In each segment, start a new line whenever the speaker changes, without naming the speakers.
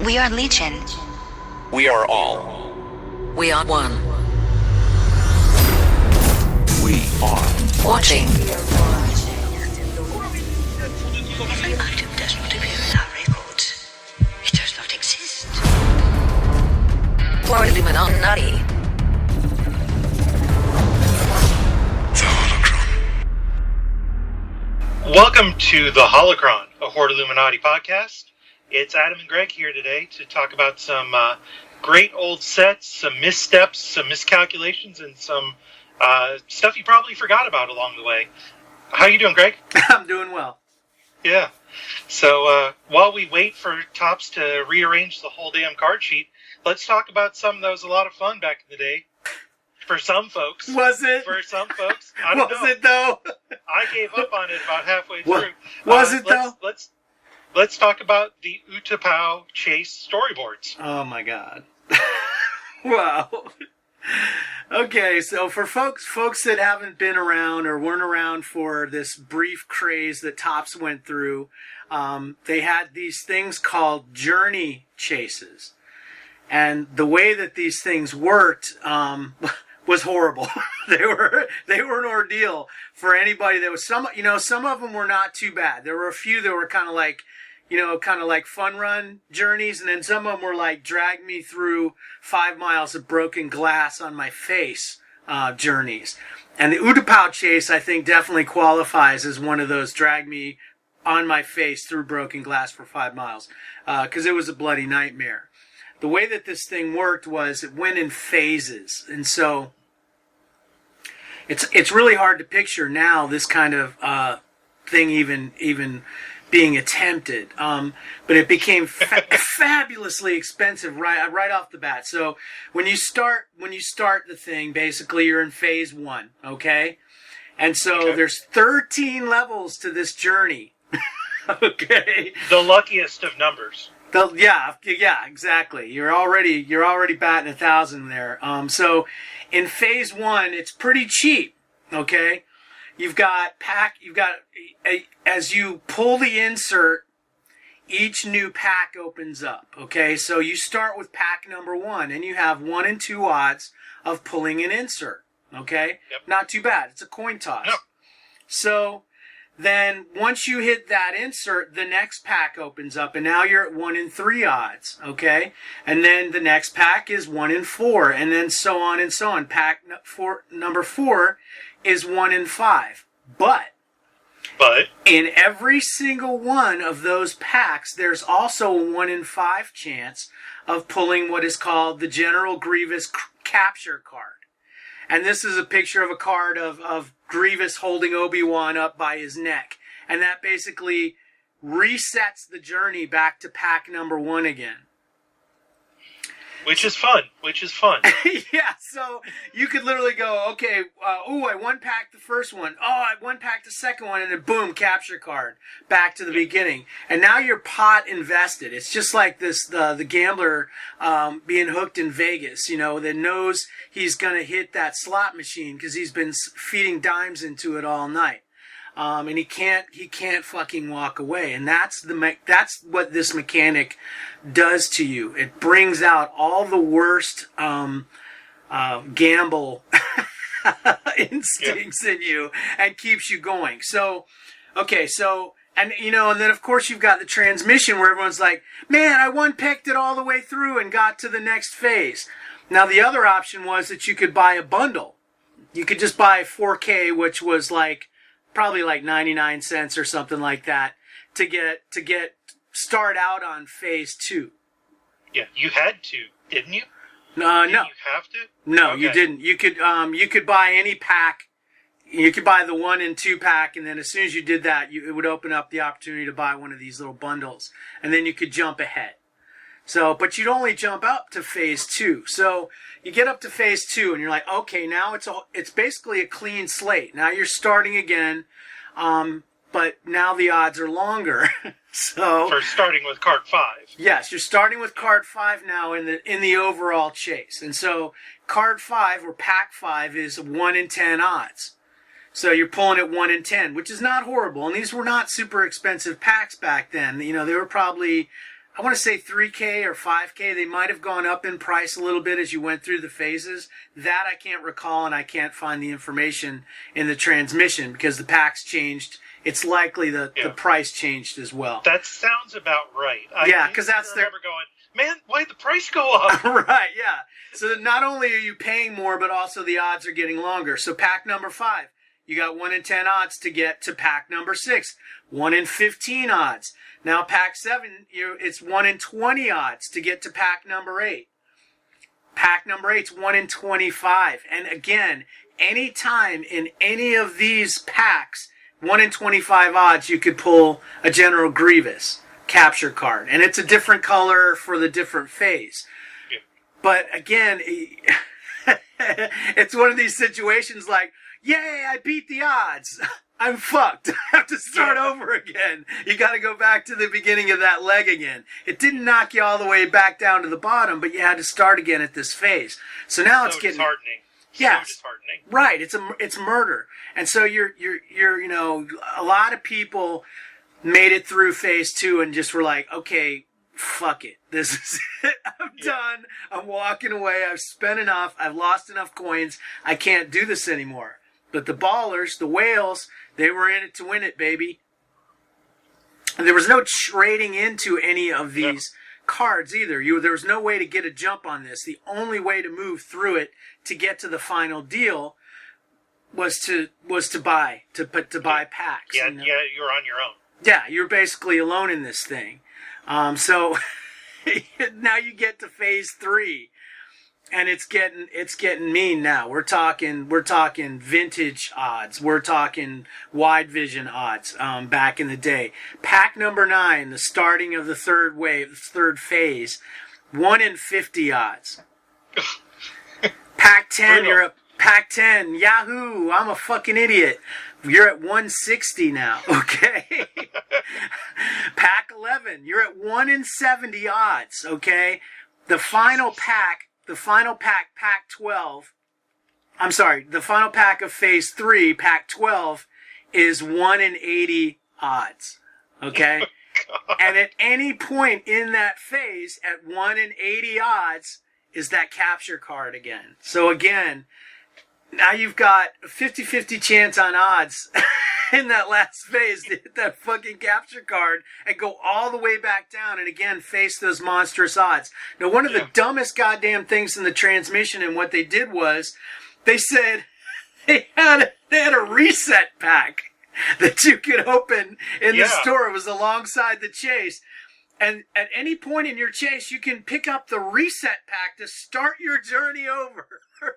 We are Legion.
We are all.
We are one.
We are
Watching.
Every item does not appear in our records. It does not exist.
For Illuminati.
the Holocron.
Welcome to the Holocron, a Hoard Illuminati podcast. It's Adam and Gregg here today to talk about some great old sets, some missteps, some miscalculations, and some stuff you probably forgot about along the way. How you doing, Gregg?
I'm doing well.
Yeah. So while we wait for Topps to rearrange the whole damn card sheet, let's talk about something that was a lot of fun back in the day. For some folks.
Was it?
For some folks. I don't know.
Was it, though?
I gave up on it about halfway through.
Was it, though?
Let's talk about the Utapau chase storyboards.
Oh, my God. Wow. Okay, so for folks that haven't been around or weren't around for this brief craze that Topps went through, they had these things called journey chases. And the way that these things worked was horrible. They were an ordeal for anybody. There was some of them were not too bad. There were a few that were kind of like fun run journeys, and then some of them were like drag me through 5 miles of broken glass on my face journeys. And the Utapau chase, I think, definitely qualifies as one of those drag me on my face through broken glass for 5 miles, because it was a bloody nightmare. The way that this thing worked was it went in phases, and so it's really hard to picture now this kind of thing even being attempted, but it became fabulously expensive right off the bat. So when you start the thing, basically you're in phase 1, okay? And so there's 13 levels to this journey. Okay,
the luckiest of numbers.
Yeah, exactly. You're already batting 1,000 there. So in phase 1, it's pretty cheap, okay? As you pull the insert, each new pack opens up, okay? So you start with pack number 1, and you have 1 in 2 odds of pulling an insert, okay?
Yep.
Not too bad. It's a coin toss.
Yep.
So then once you hit that insert, the next pack opens up, and now you're at 1 in 3 odds, okay? And then the next pack is 1 in 4, and then so on and so on. Number 4 is 1 in 5. But in every single one of those packs, there's also a 1 in 5 chance of pulling what is called the General Grievous capture card. And this is a picture of a card of Grievous holding Obi-Wan up by his neck. And that basically resets the journey back to pack number 1 again.
Which is fun.
Yeah, so you could literally go, okay, I one-packed the first one. Oh, I one-packed the second one, and then boom, capture card. Back to the beginning. And now you're pot invested. It's just like the gambler being hooked in Vegas, that knows he's going to hit that slot machine because he's been feeding dimes into it all night. And he can't fucking walk away. And that's what this mechanic does to you. It brings out all the worst gamble instincts in you and keeps you going. So, okay, and then of course you've got the transmission where everyone's like, man, I one-picked it all the way through and got to the next phase. Now the other option was that you could buy a bundle. You could just buy 4K, which was probably like 99 cents or something like that to start out on phase 2.
Yeah, you had to, didn't you?
No.
Did you have to?
No,
okay.
You didn't. You could buy any pack. You could buy the 1 and 2 pack, and then as soon as you did that, it would open up the opportunity to buy one of these little bundles, and then you could jump ahead. So, but you'd only jump up to phase 2. So you get up to phase 2, and you're like, okay, now it's basically a clean slate. Now you're starting again, but now the odds are longer. So
for starting with card 5.
Yes, you're starting with card 5 now in the overall chase, and so card 5 or pack 5 is 1 in 10 odds. So you're pulling at 1 in 10, which is not horrible. And these were not super expensive packs back then. They were probably I want to say 3K or 5K. They might have gone up in price a little bit as you went through the phases. That I can't recall, and I can't find the information in the transmission because the packs changed. It's likely the price changed as well.
That sounds about right.
Because that's
I remember going, man, why'd the price go up?
Right, yeah. So not only are you paying more, but also the odds are getting longer. So pack number 5, you got 1 in 10 odds to get to pack number 6. 1 in 15 odds. Now pack 7, it's 1 in 20 odds to get to pack number 8. Pack number 8's 1 in 25. And again, any time in any of these packs, 1 in 25 odds, you could pull a General Grievous capture card. And it's a different color for the different phase.
Yeah.
But again, it's one of these situations like, yay, I beat the odds. I'm fucked. I have to start over again. You got to go back to the beginning of that leg again. It didn't knock you all the way back down to the bottom, but you had to start again at this phase. So now it's getting
disheartening.
Yes.
So disheartening.
Right. It's murder. And so you're a lot of people made it through phase 2 and just were like, okay, fuck it. This is it. I'm done. I'm walking away. I've spent enough. I've lost enough coins. I can't do this anymore. But the ballers, the whales, they were in it to win it, baby. And there was no trading into any of these cards either. There was no way to get a jump on this. The only way to move through it to get to the final deal was to buy packs.
Yeah, you're on your own.
Yeah, you're basically alone in this thing. So now you get to phase 3. And it's getting mean now. We're talking vintage odds. We're talking wide vision odds. Back in the day, pack number 9, the starting of the third phase, 1 in 50 odds. Pack 10, you're at pack 10. Yahoo! I'm a fucking idiot. You're at 160 now. Okay. Pack 11, you're at 1 in 70 odds. Okay. The final pack, pack 12, I'm sorry, the final pack of phase 3, pack 12, is 1 in 80 odds. Okay? And at any point in that phase, at 1 in 80 odds, is that capture card again. So again, now you've got a 50-50 chance on odds in that last phase to hit that fucking capture card and go all the way back down and again face those monstrous odds. Now, one of the dumbest goddamn things in the transmission and what they did was they said they had a reset pack that you could open in the store. It was alongside the chase. And at any point in your chase, you can pick up the reset pack to start your journey over.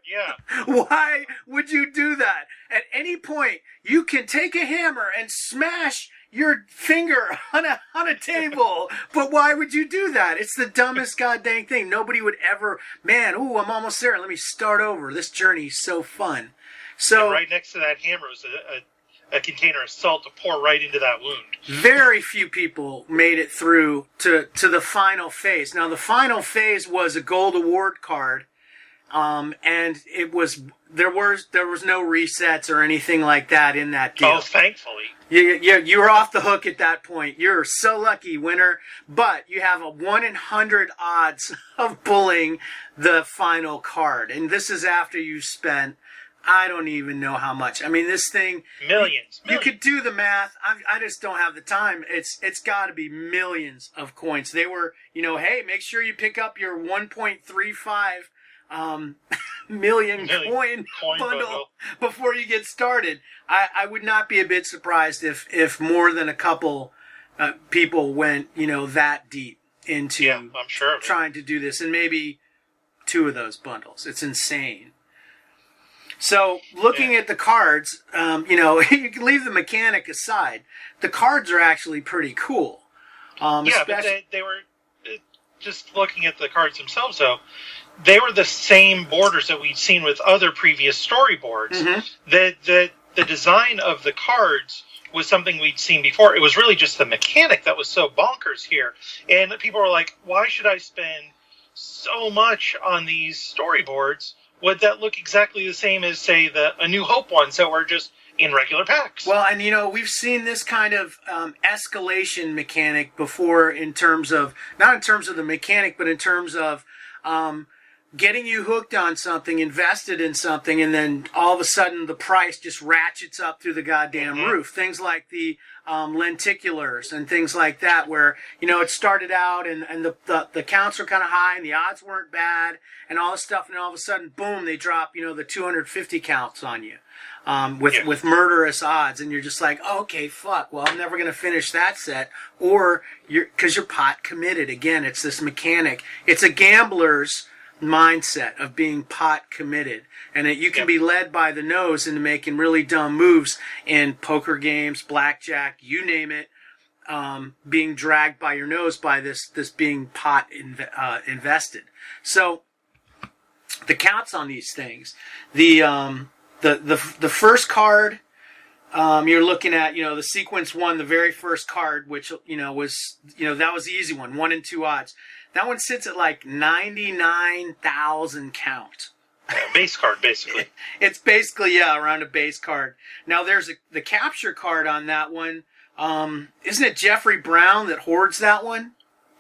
Yeah.
Why would you do that? At any point, you can take a hammer and smash your finger on a table. But why would you do that? It's the dumbest goddamn thing. Nobody would ever, I'm almost there. Let me start over. This journey is so fun. So
and right next to that hammer was a container of salt to pour right into that wound. Very
few people made it through to the final phase. Now, the final phase was a gold award card. And there was no resets or anything like that in that deal.
Oh, thankfully.
You were off the hook at that point. You're so lucky, winner. But you have a 1 in 100 odds of pulling the final card. And this is after you spent, I don't even know how much. I mean, this thing...
Millions.
You could do the math. I just don't have the time. It's got to be millions of coins. They were, hey, make sure you pick up your 1.35 million coin bundle before you get started. I would not be a bit surprised if more than a couple people went, that deep into
I'm sure
trying to do this, and maybe 2 of those bundles. It's insane. So looking at the cards, you can leave the mechanic aside. The cards are actually pretty cool.
But they were just looking at the cards themselves, though. They were the same borders that we'd seen with other previous storyboards. Mm-hmm. The design of the cards was something we'd seen before. It was really just the mechanic that was so bonkers here. And people were like, why should I spend so much on these storyboards? Would that look exactly the same as, say, the A New Hope ones that were just, in regular packs.
Well, and we've seen this kind of escalation mechanic before in terms of, not in terms of the mechanic, but in terms of getting you hooked on something, invested in something, and then all of a sudden the price just ratchets up through the goddamn roof. Things like the lenticulars and things like that, where it started out and the counts were kind of high and the odds weren't bad and all this stuff, and all of a sudden, boom, they drop the 250 counts on you with murderous odds, and you're just like, oh, okay, fuck, well, I'm never gonna finish that set, or because you're pot committed. Again, it's this mechanic. It's a gambler's mindset of being pot committed, and that you can be led by the nose into making really dumb moves in poker games, blackjack, you name it, being dragged by your nose by this being pot invested. So the counts on these things, the first card, you're looking at the sequence 1, the very first card, which was that was the easy one, 1 and 2 odds. That one sits at like 99,000 count.
Base card, basically.
It's basically, around a base card. Now, there's the capture card on that one. Isn't it Jeffrey Brown that hoards that one?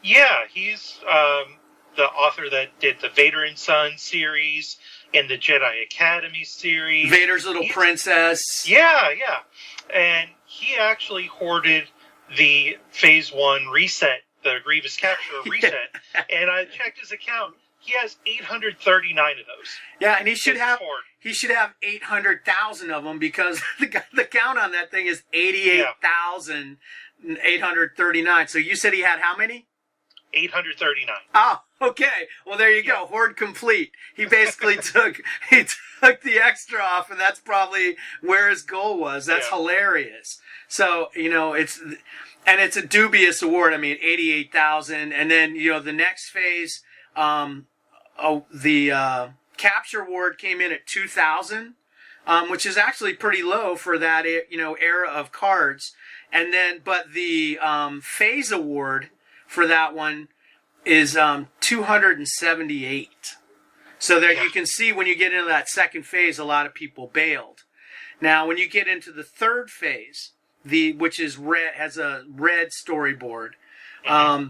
Yeah, he's the author that did the Vader and Son series and the Jedi Academy series.
Vader's Little Princess.
Yeah. And he actually hoarded the Phase 1 reset, the Grievous Capture reset, and I checked his account. He has 839 of those. Yeah, and he should have 800,000 of them, because the count on that thing is 88,839. So you said he had how many? 839.
Oh, okay. Well, there you go. Hoard complete. He basically took the extra off, and that's probably where his goal was. That's hilarious. So, it's a dubious award. I mean, 88,000, and then the next phase, the capture award came in at 2,000, which is actually pretty low for that era of cards. And then, but the phase award for that one is 278. So there you can see, when you get into that second phase, a lot of people bailed. Now, when you get into the third phase, which is red, has a red storyboard,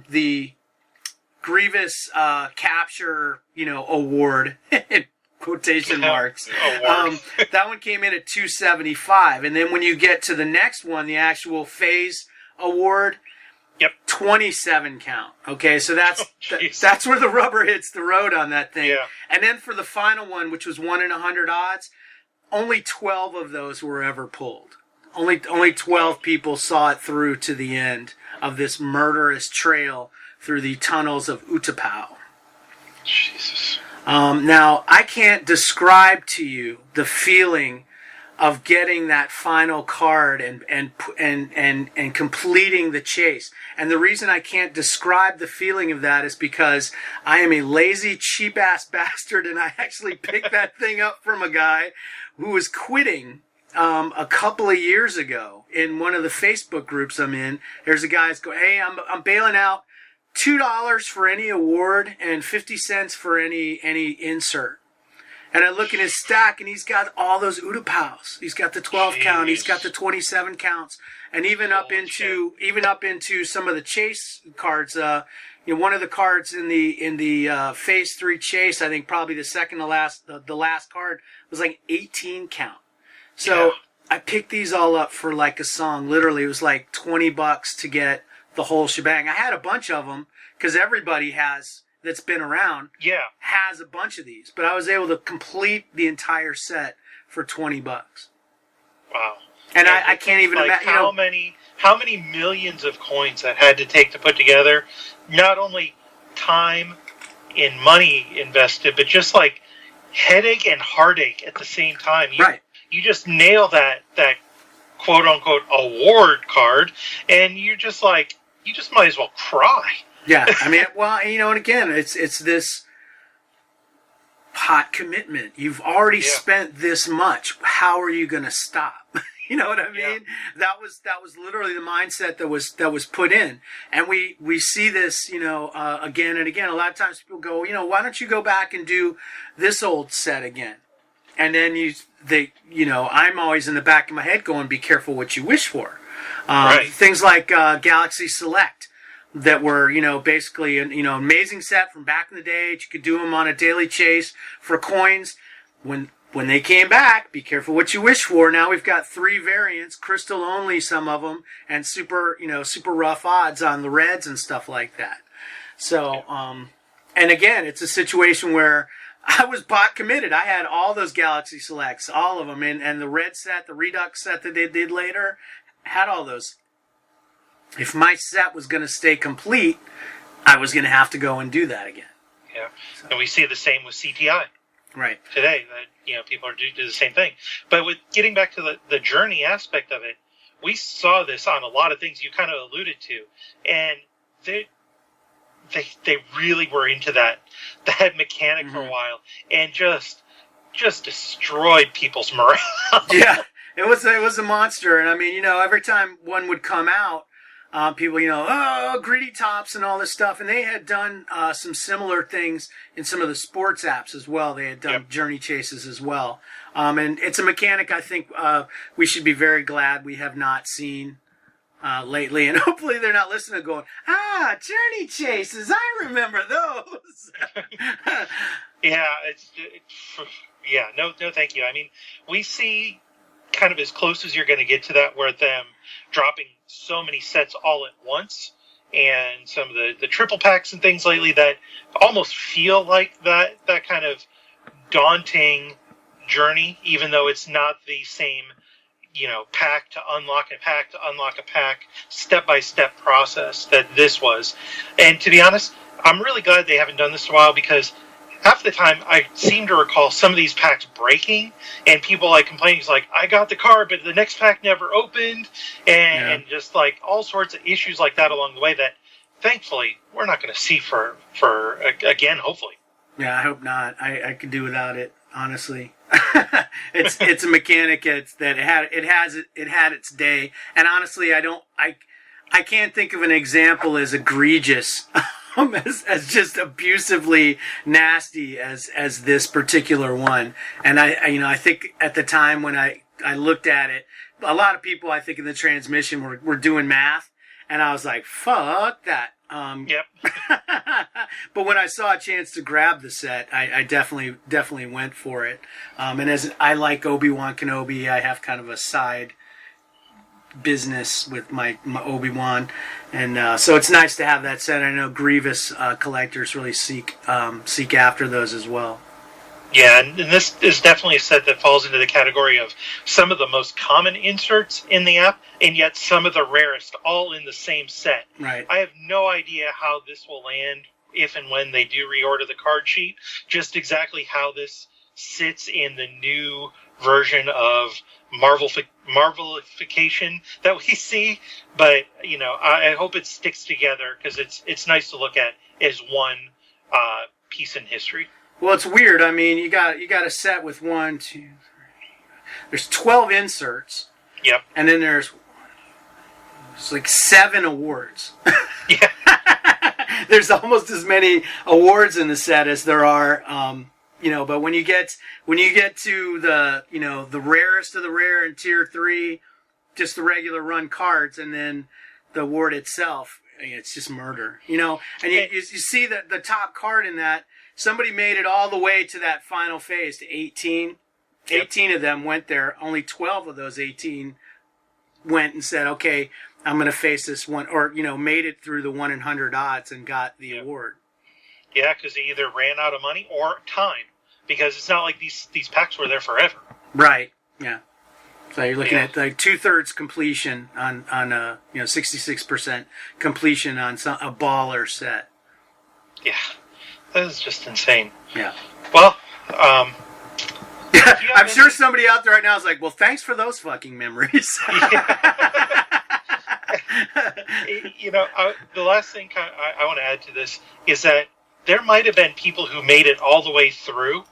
the Grievous capture award, quotation marks, that one came in at 275. And then when you get to the next one, the actual phase award, 27 count. Okay, so that's where the rubber hits the road on that thing. And then for the final one, which was 1 in 100 odds, only 12 of those were ever pulled. Only 12 people saw it through to the end of this murderous trail through the tunnels of Utapau.
Jesus.
Now, I can't describe to you the feeling of getting that final card and completing the chase. And the reason I can't describe the feeling of that is because I am a lazy, cheap-ass bastard, and I actually picked that thing up from a guy who was quitting a couple of years ago in one of the Facebook groups I'm in. There's a guy who's going, hey, I'm bailing out $2 for any award and 50 cents for any insert. And I look at his stack, and he's got all those Utapaus. He's got the 12 count. He's got the 27 counts, and even up into some of the chase cards. One of the cards in the Phase 3 chase, I think probably the second to last, the last card was like 18 count. So I picked these all up for like a song. Literally, it was like $20 to get the whole shebang. I had a bunch of them because everybody that's been around has a bunch of these, but I was able to complete the entire set for $20. Wow. And I can't even imagine
how many millions of coins that had to take to put together, not only time and money invested, but just like headache and heartache at the same time. You just nail that quote unquote award card, and you just might as well cry.
Yeah, I mean, well, and again, it's this pot commitment. You've already spent this much. How are you going to stop? You know what I mean? That was literally the mindset that was put in, and we see this, again and again. A lot of times people go, why don't you go back and do this old set again? And then I'm always in the back of my head going, be careful what you wish for.
Right.
Things like Galaxy Select that were, basically an amazing set from back in the day. You could do them on a daily chase for coins. When they came back, be careful what you wish for. Now we've got 3 variants, crystal only, some of them, and super rough odds on the reds and stuff like that. So, and again, it's a situation where I was bot committed. I had all those Galaxy Selects, all of them, and the red set, the Redux set that they did later, had all those. If my set was going to stay complete, I was going to have to go and do that again.
Yeah, so. And we see the same with CTI.
Right.
Today, that people are do the same thing. But with getting back to the journey aspect of it, we saw this on a lot of things you kind of alluded to, and they really were into that mechanic for a while, and just destroyed people's morale.
Yeah, it was a monster, and I mean, every time one would come out, people, greedy tops and all this stuff, and they had done some similar things in some of the sports apps as well. They had done journey chases as well, and it's a mechanic I think we should be very glad we have not seen lately, and hopefully they're not listening to going, journey chases, I remember those.
No, thank you. I mean, we see kind of as close as you're going to get to that, where them dropping so many sets all at once, and some of the triple packs and things lately that almost feel like that kind of daunting journey, even though it's not the same, pack to unlock a pack to unlock a pack, step-by-step process that this was. And to be honest, I'm really glad they haven't done this in a while, because half the time I seem to recall some of these packs breaking, and people complaining, I got the card, but the next pack never opened, and just all sorts of issues like that along the way that thankfully we're not going to see for again, hopefully. Yeah,
I hope not. I could do without it, honestly. It's a mechanic that it had its day, and honestly, I can't think of an example as egregious as just abusively nasty as this particular one. And I think at the time when I looked at it, a lot of people I think in the transmission were doing math, and I was like, fuck that.
Yep.
But when I saw a chance to grab the set, I definitely went for it. And as I like Obi-Wan Kenobi, I have kind of a side business with my Obi-Wan, and so it's nice to have that set. I know Grievous collectors really seek after those as well.
Yeah, and this is definitely a set that falls into the category of some of the most common inserts in the app, and yet some of the rarest, all in the same set.
Right.
I have no idea how this will land if and when they do reorder the card sheet, just exactly how this sits in the new version of Marvelification that we see, but I hope it sticks together, because it's nice to look at as one piece in history.
Well, it's weird. I mean, you got a set with 1, 2, 3. There's 12 inserts.
Yep.
And then there's 7 awards.
Yeah.
There's almost as many awards in the set as there are. But when you get to the rarest of the rare in tier 3, just the regular run cards, and then the award itself, it's just murder. And you see that the top card in that, somebody made it all the way to that final phase, to 18. Yep. 18 of them went there. Only 12 of those 18 went and said, okay, I'm going to face this one, or, made it through the 1 in 100 odds and got the award.
Yeah, because they either ran out of money or time, because it's not like these packs were there forever.
Right, yeah. So you're looking at 2/3 completion on 66% completion on a baller set.
Yeah. That is just insane.
Yeah.
Well,
I'm sure somebody out there right now is like, well, thanks for those fucking memories.
The last thing I want to add to this is that there might have been people who made it all the way through,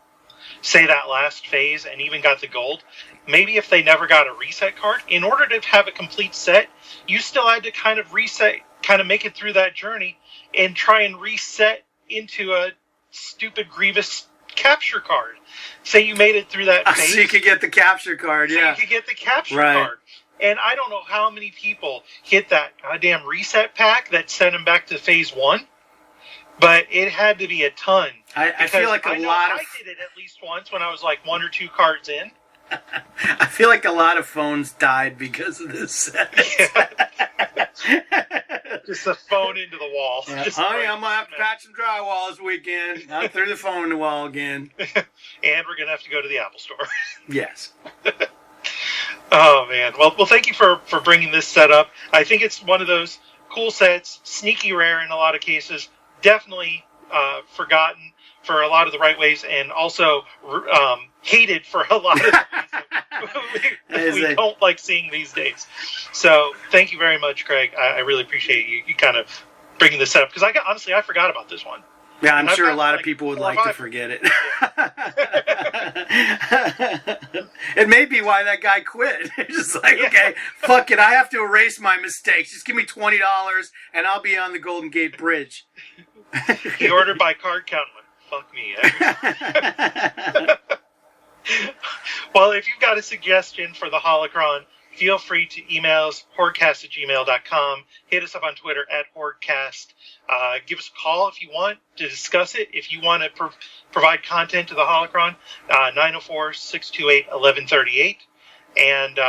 say that last phase, and even got the gold. Maybe if they never got a reset card, in order to have a complete set, you still had to kind of reset, kind of make it through that journey, and try and reset into a stupid Grievous capture card. Say you made it through that phase.
So you could get the capture card,
So
yeah.
you could get the capture
Right.
card. And I don't know how many people hit that goddamn reset pack that sent them back to phase 1, but it had to be a ton.
I feel like
I did it at least once when I was like 1 or 2 cards in.
I feel like a lot of phones died because of this set.
Just a phone into the wall.
Yeah.
Just
Honey, I'm going to have to patch some drywall this weekend. I threw the phone in the wall again.
And we're going to have to go to the Apple Store.
Yes.
Oh, man. Well, thank you for bringing this set up. I think it's one of those cool sets, sneaky rare in a lot of cases, definitely forgotten for a lot of the right ways, and also hated for a lot of the reasons we don't like seeing these days. So thank you very much, Gregg. I really appreciate you kind of bringing this up, because honestly, I forgot about this one.
Yeah, I'm sure a lot of people would like to forget it. It may be why that guy quit. Just like, okay, fuck it, I have to erase my mistakes. Just give me $20 and I'll be on the Golden Gate Bridge.
He ordered by card count. Fuck me. Well, if you've got a suggestion for the Holocron, feel free to email us, hoardcast@gmail.com. Hit us up on Twitter @hoardcast. Give us a call if you want to discuss it. If you want to provide content to the Holocron, 904-628-1138. And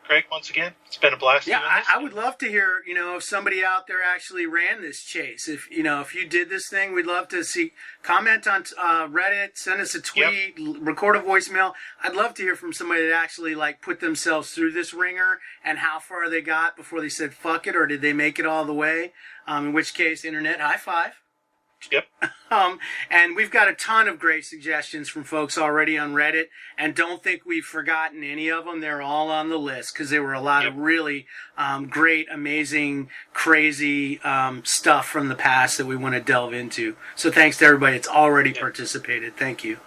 Gregg, once again, it's been a blast.
Yeah, I would love to hear, if somebody out there actually ran this chase. If you did this thing, we'd love to see. Comment on Reddit, send us a tweet, record a voicemail. I'd love to hear from somebody that actually put themselves through this ringer and how far they got before they said fuck it, or did they make it all the way? In which case, internet high five.
Yep.
And we've got a ton of great suggestions from folks already on Reddit, and don't think we've forgotten any of them. They're all on the list because there were a lot of really great, amazing, crazy stuff from the past that we want to delve into. So thanks to everybody that's already participated. Thank you.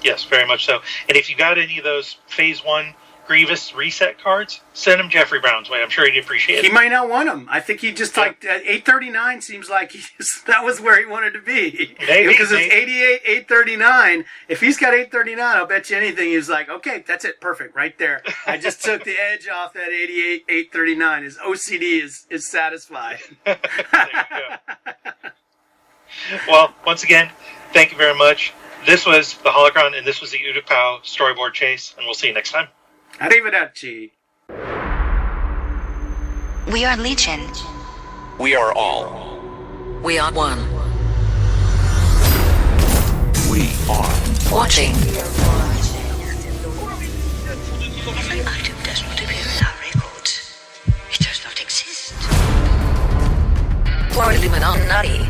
Yes, very much so. And if you got any of those Phase 1 Grievous reset cards, send them Jeffrey Brown's way. I'm sure he'd appreciate it.
He might not want them. I think he just 839 seems like that was where he wanted to be.
Maybe.
Because it's 88, 839. If he's got 839, I'll bet you anything he's like, okay, that's it. Perfect. Right there. I just took the edge off that 88, 839. His OCD is satisfied.
There you go. Well, once again, thank you very much. This was the Holocron, and this was the Utapau storyboard chase, and we'll see you next time.
Arrivederci.
We are Legion.
We are all.
We are one.
We are.
Watching.
Every item does not appear in our records. It does not exist.
Illuminati.